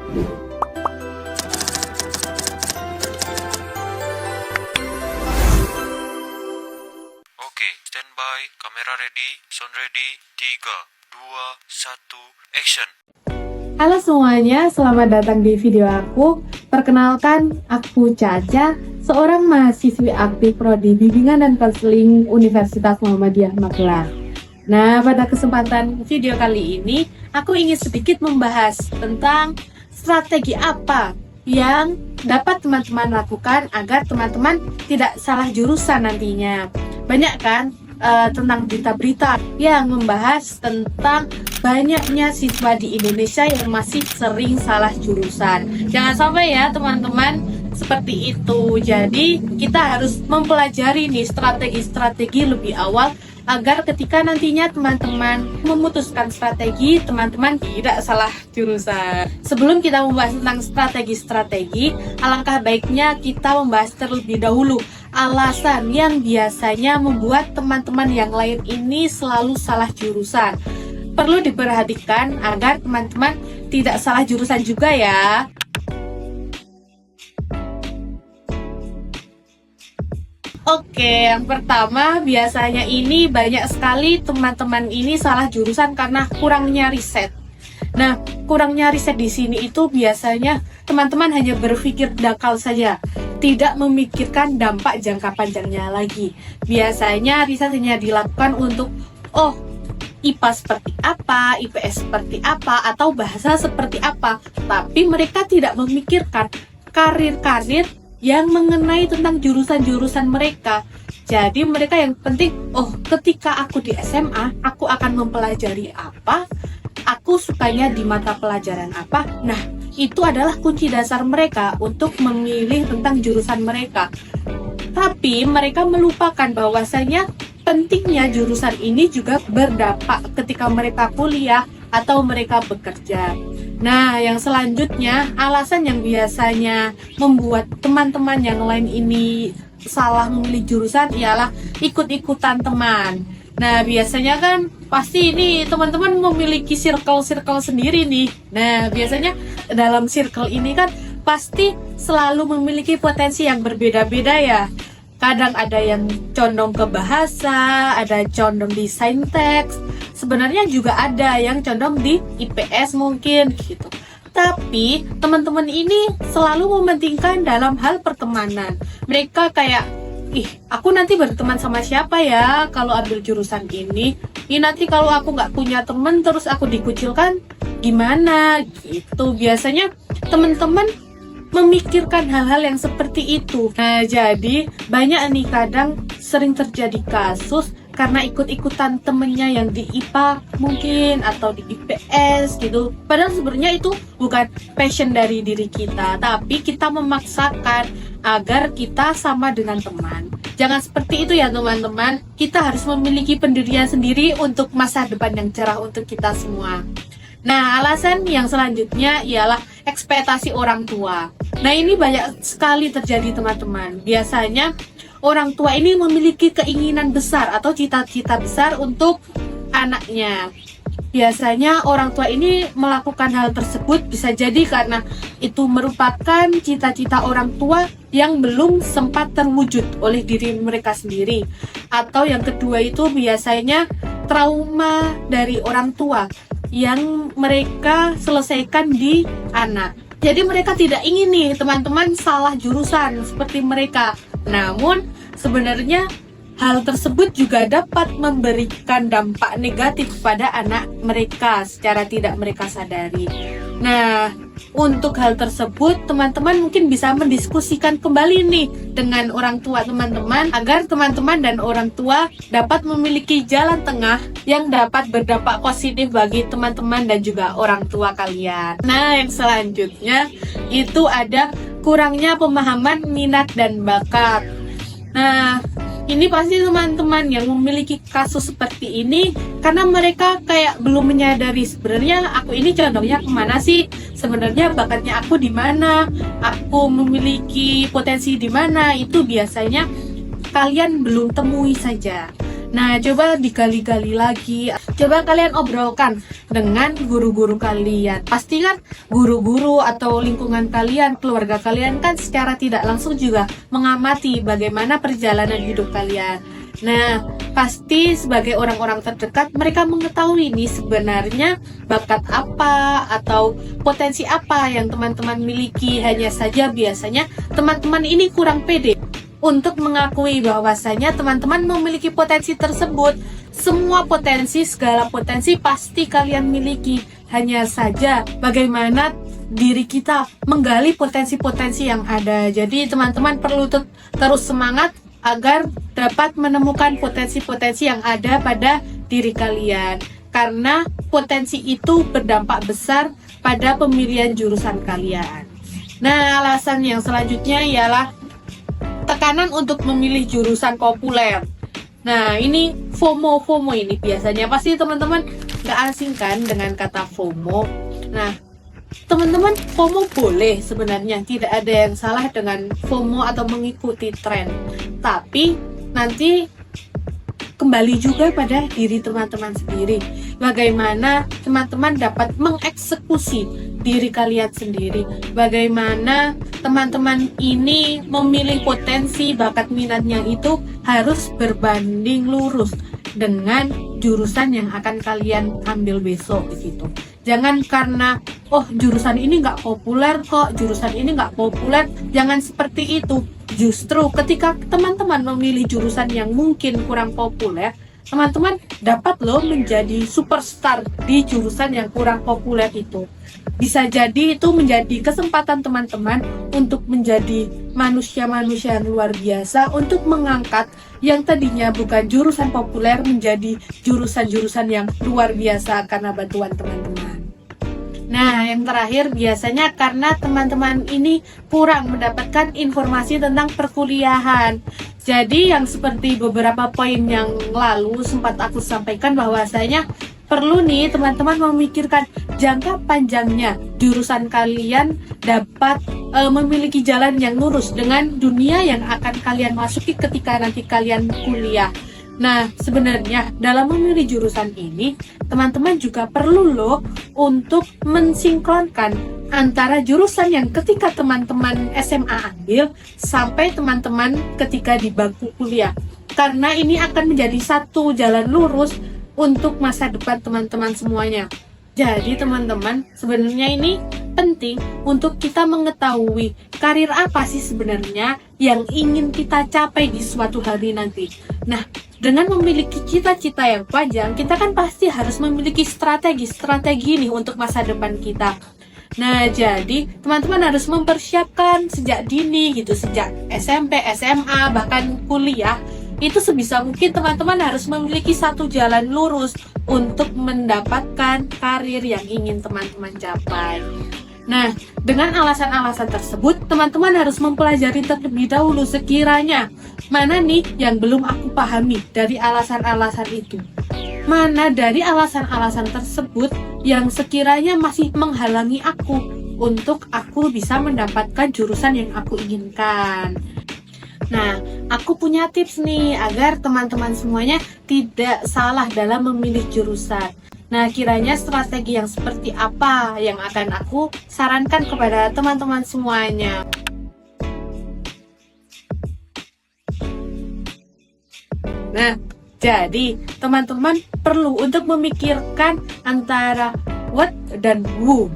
Oke, standby, kamera ready, sound ready, 3, 2, 1, action. Halo semuanya, selamat datang di video aku. Perkenalkan, aku Caca, seorang mahasiswi aktif Prodi Bimbingan dan Konseling Universitas Muhammadiyah Magelang. Nah, pada kesempatan video kali ini, aku ingin sedikit membahas tentang strategi apa yang dapat teman-teman lakukan agar teman-teman tidak salah jurusan nantinya. Banyak kan tentang berita-berita yang membahas tentang banyaknya siswa di Indonesia yang masih sering salah jurusan. Jangan sampai ya teman-teman seperti itu. Jadi kita harus mempelajari nih strategi-strategi lebih awal agar ketika nantinya teman-teman memutuskan strategi, teman-teman tidak salah jurusan. Sebelum kita membahas tentang strategi-strategi, alangkah baiknya kita membahas terlebih dahulu alasan yang biasanya membuat teman-teman yang lain ini selalu salah jurusan. Perlu diperhatikan agar teman-teman tidak salah jurusan juga ya. Oke, yang pertama biasanya ini banyak sekali teman-teman ini salah jurusan karena kurangnya riset. Nah, kurangnya riset di sini itu biasanya teman-teman hanya berpikir dangkal saja, tidak memikirkan dampak jangka panjangnya lagi. Biasanya riset hanya dilakukan untuk IPA seperti apa, IPS seperti apa, atau bahasa seperti apa. Tapi mereka tidak memikirkan karir-karir yang mengenai tentang jurusan-jurusan mereka. Jadi mereka yang penting, ketika aku di SMA, aku akan mempelajari apa, aku sukanya di mata pelajaran apa. Nah, itu adalah kunci dasar mereka untuk memilih tentang jurusan mereka. Tapi mereka melupakan bahwasanya pentingnya jurusan ini juga berdampak ketika mereka kuliah atau mereka bekerja. Nah, yang selanjutnya, alasan yang biasanya membuat teman-teman yang lain ini salah memilih jurusan ialah ikut-ikutan teman. Nah, biasanya kan pasti ini teman-teman memiliki circle-circle sendiri nih. Nah, biasanya dalam circle ini kan pasti selalu memiliki potensi yang berbeda-beda ya. Kadang ada yang condong ke bahasa, ada condong di saintek. Sebenarnya juga ada yang condong di IPS mungkin gitu. Tapi teman-teman ini selalu mementingkan dalam hal pertemanan. Mereka kayak, aku nanti berteman sama siapa ya kalau ambil jurusan ini? Nanti kalau aku nggak punya teman terus aku dikucilkan gimana gitu. Biasanya teman-teman memikirkan hal-hal yang seperti itu. Nah, jadi banyak nih kadang sering terjadi kasus karena ikut-ikutan temennya yang di IPA mungkin atau di IPS gitu. Padahal sebenarnya itu bukan passion dari diri kita, tapi kita memaksakan agar kita sama dengan teman. Jangan seperti itu ya teman-teman. Kita harus memiliki pendirian sendiri untuk masa depan yang cerah untuk kita semua. Nah, alasan yang selanjutnya ialah ekspektasi orang tua. Nah, ini banyak sekali terjadi teman-teman. Biasanya orang tua ini memiliki keinginan besar atau cita-cita besar untuk anaknya. Biasanya orang tua ini melakukan hal tersebut bisa jadi karena itu merupakan cita-cita orang tua yang belum sempat terwujud oleh diri mereka sendiri. Atau yang kedua itu biasanya trauma dari orang tua yang mereka selesaikan di anak. Jadi mereka tidak ingin nih teman-teman salah jurusan seperti mereka. Namun sebenarnya hal tersebut juga dapat memberikan dampak negatif pada anak mereka secara tidak mereka sadari. Nah, untuk hal tersebut teman-teman mungkin bisa mendiskusikan kembali nih dengan orang tua teman-teman agar teman-teman dan orang tua dapat memiliki jalan tengah yang dapat berdampak positif bagi teman-teman dan juga orang tua kalian. Nah, yang selanjutnya itu ada kurangnya pemahaman minat dan bakat. Nah, ini pasti teman-teman yang memiliki kasus seperti ini karena mereka kayak belum menyadari sebenarnya aku ini condongnya kemana sih, sebenarnya bakatnya aku di mana, aku memiliki potensi di mana. Itu biasanya kalian belum temui saja. Nah, coba digali-gali lagi. Coba kalian obrolkan dengan guru-guru kalian. Pasti kan guru-guru atau lingkungan kalian, keluarga kalian kan secara tidak langsung juga mengamati bagaimana perjalanan hidup kalian. Nah, pasti sebagai orang-orang terdekat mereka mengetahui nih sebenarnya bakat apa atau potensi apa yang teman-teman miliki. Hanya saja biasanya teman-teman ini kurang pede untuk mengakui bahwasanya teman-teman memiliki potensi tersebut. Semua potensi, segala potensi pasti kalian miliki. Hanya saja bagaimana diri kita menggali potensi-potensi yang ada. Jadi teman-teman perlu terus semangat agar dapat menemukan potensi-potensi yang ada pada diri kalian. Karena potensi itu berdampak besar pada pemilihan jurusan kalian. Nah, alasan yang selanjutnya ialah tekanan untuk memilih jurusan populer. Nah, ini FOMO ini biasanya pasti teman-teman nggak asing kan dengan kata FOMO. Nah, teman-teman, FOMO boleh sebenarnya, tidak ada yang salah dengan FOMO atau mengikuti tren. Tapi nanti kembali juga pada diri teman-teman sendiri. Bagaimana teman-teman dapat mengeksekusi diri kalian sendiri. Bagaimana teman-teman ini memilih potensi bakat minatnya itu harus berbanding lurus dengan jurusan yang akan kalian ambil besok gitu. Jangan karena jurusan ini nggak populer kok, jurusan ini nggak populer, jangan seperti itu. Justru ketika teman-teman memilih jurusan yang mungkin kurang populer, teman-teman dapat loh menjadi superstar di jurusan yang kurang populer itu. Bisa jadi itu menjadi kesempatan teman-teman untuk menjadi manusia-manusia yang luar biasa, untuk mengangkat yang tadinya bukan jurusan populer menjadi jurusan-jurusan yang luar biasa karena bantuan teman-teman. Nah, yang terakhir biasanya karena teman-teman ini kurang mendapatkan informasi tentang perkuliahan. Jadi yang seperti beberapa poin yang lalu sempat aku sampaikan bahwasanya perlu nih teman-teman memikirkan jangka panjangnya jurusan kalian dapat memiliki jalan yang lurus dengan dunia yang akan kalian masuki ketika nanti kalian kuliah. Nah, sebenarnya dalam memilih jurusan ini, teman-teman juga perlu loh untuk mensinkronkan antara jurusan yang ketika teman-teman SMA ambil sampai teman-teman ketika di bangku kuliah. Karena ini akan menjadi satu jalan lurus untuk masa depan teman-teman semuanya. Jadi teman-teman, sebenarnya ini penting untuk kita mengetahui karir apa sih sebenarnya yang ingin kita capai di suatu hari nanti. Nah, dengan memiliki cita-cita yang panjang, kita kan pasti harus memiliki strategi nih untuk masa depan kita. Nah, jadi teman-teman harus mempersiapkan sejak dini gitu, sejak SMP, SMA, bahkan kuliah. Itu sebisa mungkin teman-teman harus memiliki satu jalan lurus untuk mendapatkan karir yang ingin teman-teman capai. Nah, dengan alasan-alasan tersebut, teman-teman harus mempelajari terlebih dahulu sekiranya mana nih yang belum aku pahami dari alasan-alasan itu. Mana dari alasan-alasan tersebut yang sekiranya masih menghalangi aku untuk aku bisa mendapatkan jurusan yang aku inginkan. Nah, aku punya tips nih agar teman-teman semuanya tidak salah dalam memilih jurusan. Nah, kiranya strategi yang seperti apa yang akan aku sarankan kepada teman-teman semuanya? Nah, jadi teman-teman perlu untuk memikirkan antara what dan who.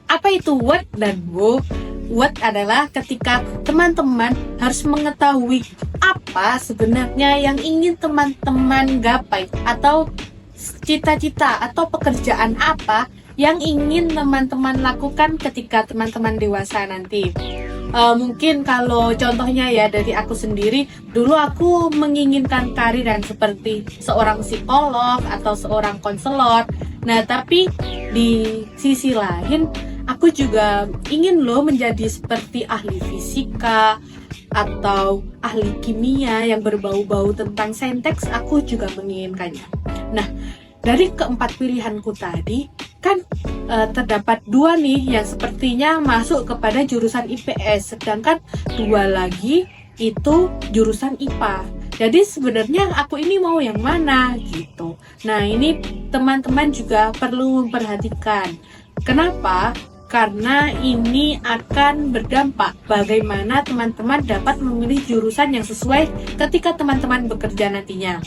Apa itu what dan who? What adalah ketika teman-teman harus mengetahui apa sebenarnya yang ingin teman-teman gapai, atau cita-cita atau pekerjaan apa yang ingin teman-teman lakukan ketika teman-teman dewasa nanti. Mungkin kalau contohnya ya dari aku sendiri, dulu aku menginginkan karir yang seperti seorang psikolog atau seorang konselor. Nah, tapi di sisi lain aku juga ingin loh menjadi seperti ahli fisika atau ahli kimia yang berbau-bau tentang saintek. Aku juga menginginkannya. Nah, dari keempat pilihanku tadi kan terdapat dua nih yang sepertinya masuk kepada jurusan IPS, sedangkan dua lagi itu jurusan IPA. Jadi sebenarnya aku ini mau yang mana gitu. Nah, ini teman-teman juga perlu memperhatikan. Kenapa? Karena ini akan berdampak bagaimana teman-teman dapat memilih jurusan yang sesuai ketika teman-teman bekerja nantinya.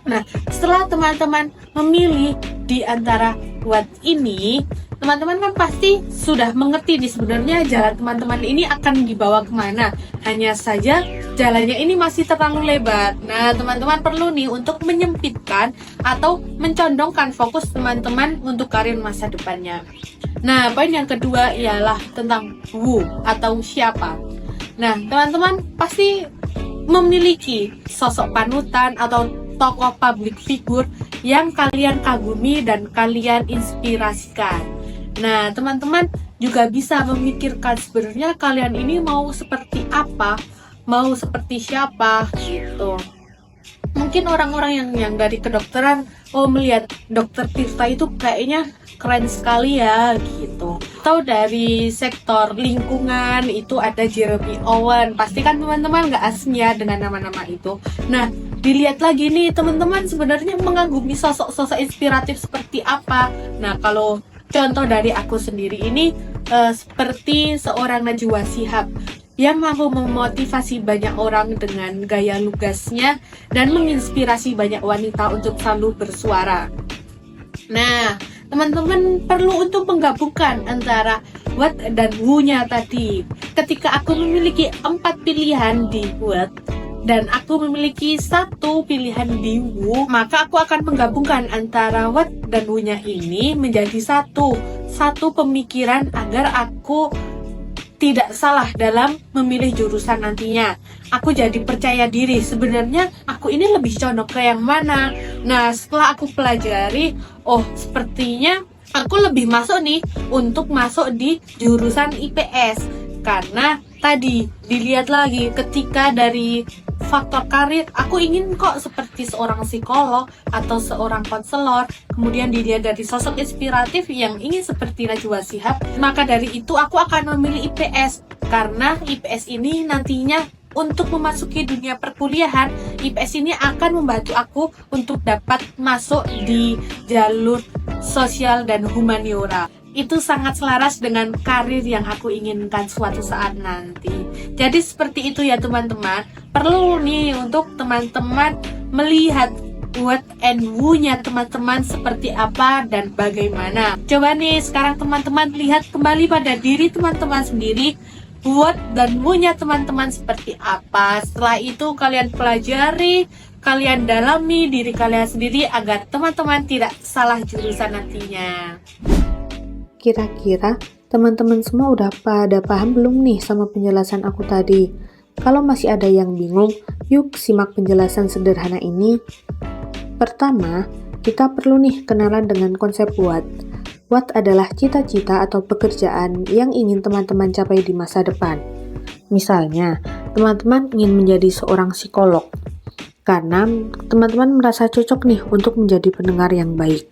Nah, setelah teman-teman memilih di antara ini, teman-teman kan pasti sudah mengerti nih sebenarnya jalan teman-teman ini akan dibawa kemana. Hanya saja jalannya ini masih terlalu lebar. Nah, teman-teman perlu nih untuk menyempitkan atau mencondongkan fokus teman-teman untuk karir masa depannya. Nah, poin yang kedua ialah tentang who atau siapa. Nah, teman-teman pasti memiliki sosok panutan atau tokoh public figure yang kalian kagumi dan kalian inspirasikan. Nah, teman-teman juga bisa memikirkan sebenarnya kalian ini mau seperti apa, mau seperti siapa gitu. Mungkin orang-orang yang dari kedokteran, melihat dokter Tirta itu kayaknya keren sekali ya gitu. Atau dari sektor lingkungan itu ada Jeremy Owen. Pasti kan teman-teman gak asing ya dengan nama-nama itu. Nah, dilihat lagi nih teman-teman sebenarnya mengagumi sosok-sosok inspiratif seperti apa. Nah, kalau contoh dari aku sendiri ini seperti seorang Najwa Shihab yang mampu memotivasi banyak orang dengan gaya lugasnya dan menginspirasi banyak wanita untuk selalu bersuara. Nah, teman-teman perlu untuk menggabungkan antara what dan who-nya tadi. Ketika aku memiliki 4 pilihan di what dan aku memiliki 1 pilihan di who, maka aku akan menggabungkan antara what dan who-nya ini menjadi satu pemikiran agar aku tidak salah dalam memilih jurusan nantinya. Aku jadi percaya diri, sebenarnya aku ini lebih condong ke yang mana. Nah, setelah aku pelajari, sepertinya aku lebih masuk nih untuk masuk di jurusan IPS. Karena tadi dilihat lagi ketika dari faktor karir, aku ingin kok seperti seorang psikolog atau seorang konselor. Kemudian dilihat dari sosok inspiratif yang ingin seperti Najwa Shihab, maka dari itu aku akan memilih IPS. Karena IPS ini nantinya untuk memasuki dunia perkuliahan, IPS ini akan membantu aku untuk dapat masuk di jalur sosial dan humaniora. Itu sangat selaras dengan karir yang aku inginkan suatu saat nanti. Jadi seperti itu ya teman-teman. Perlu nih untuk teman-teman melihat what and who-nya teman-teman seperti apa dan bagaimana. Coba nih sekarang teman-teman lihat kembali pada diri teman-teman sendiri, what dan who-nya teman-teman seperti apa. Setelah itu kalian pelajari, kalian dalami diri kalian sendiri agar teman-teman tidak salah jurusan nantinya. Kira-kira teman-teman semua udah pada paham belum nih sama penjelasan aku tadi? Kalau masih ada yang bingung, yuk simak penjelasan sederhana ini. Pertama, kita perlu nih kenalan dengan konsep what. What adalah cita-cita atau pekerjaan yang ingin teman-teman capai di masa depan. Misalnya, teman-teman ingin menjadi seorang psikolog, karena teman-teman merasa cocok nih untuk menjadi pendengar yang baik.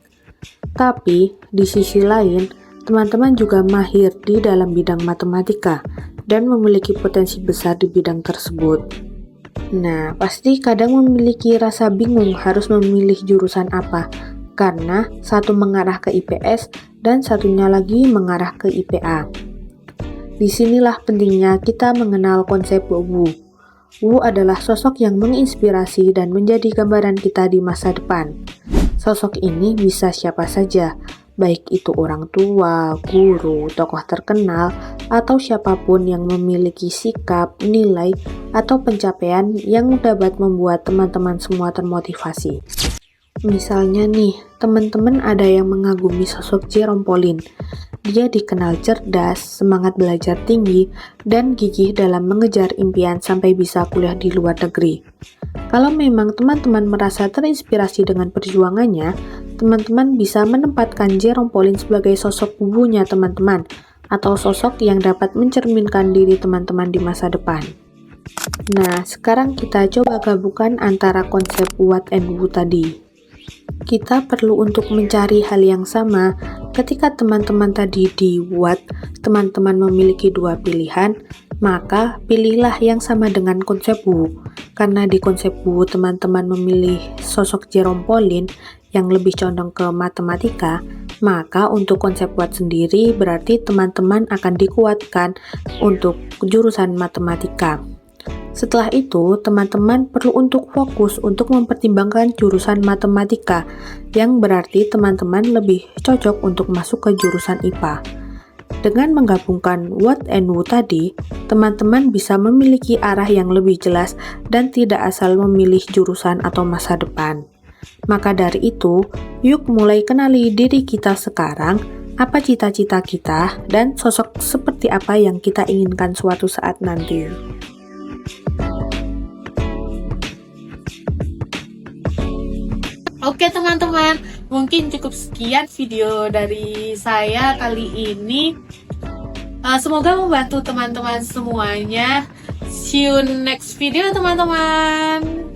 Tapi, di sisi lain, teman-teman juga mahir di dalam bidang matematika dan memiliki potensi besar di bidang tersebut. Nah, pasti kadang memiliki rasa bingung harus memilih jurusan apa, karena satu mengarah ke IPS dan satunya lagi mengarah ke IPA. Disinilah pentingnya kita mengenal konsep who. Who adalah sosok yang menginspirasi dan menjadi gambaran kita di masa depan. Sosok ini bisa siapa saja, baik itu orang tua, guru, tokoh terkenal, atau siapapun yang memiliki sikap, nilai, atau pencapaian yang dapat membuat teman-teman semua termotivasi. Misalnya nih, teman-teman ada yang mengagumi sosok Jerome Pauline. Dia dikenal cerdas, semangat belajar tinggi, dan gigih dalam mengejar impian sampai bisa kuliah di luar negeri. Kalau memang teman-teman merasa terinspirasi dengan perjuangannya, teman-teman bisa menempatkan Jerome Pauline sebagai sosok who-nya teman-teman, atau sosok yang dapat mencerminkan diri teman-teman di masa depan. Nah, sekarang kita coba gabungkan antara konsep what and who tadi. Kita perlu untuk mencari hal yang sama. Ketika teman-teman tadi di what, teman-teman memiliki 2 pilihan, maka pilihlah yang sama dengan konsep Wu. Karena di konsep Wu teman-teman memilih sosok Jerome Pauline yang lebih condong ke matematika, maka untuk konsep Watt sendiri berarti teman-teman akan dikuatkan untuk jurusan matematika. Setelah itu, teman-teman perlu untuk fokus untuk mempertimbangkan jurusan matematika, yang berarti teman-teman lebih cocok untuk masuk ke jurusan IPA. Dengan menggabungkan Watt and Wu tadi, teman-teman bisa memiliki arah yang lebih jelas dan tidak asal memilih jurusan atau masa depan. Maka dari itu, yuk mulai kenali diri kita sekarang, apa cita-cita kita, dan sosok seperti apa yang kita inginkan suatu saat nanti. Oke teman-teman, mungkin cukup sekian video dari saya kali ini. Semoga membantu teman-teman semuanya. See you next video teman-teman.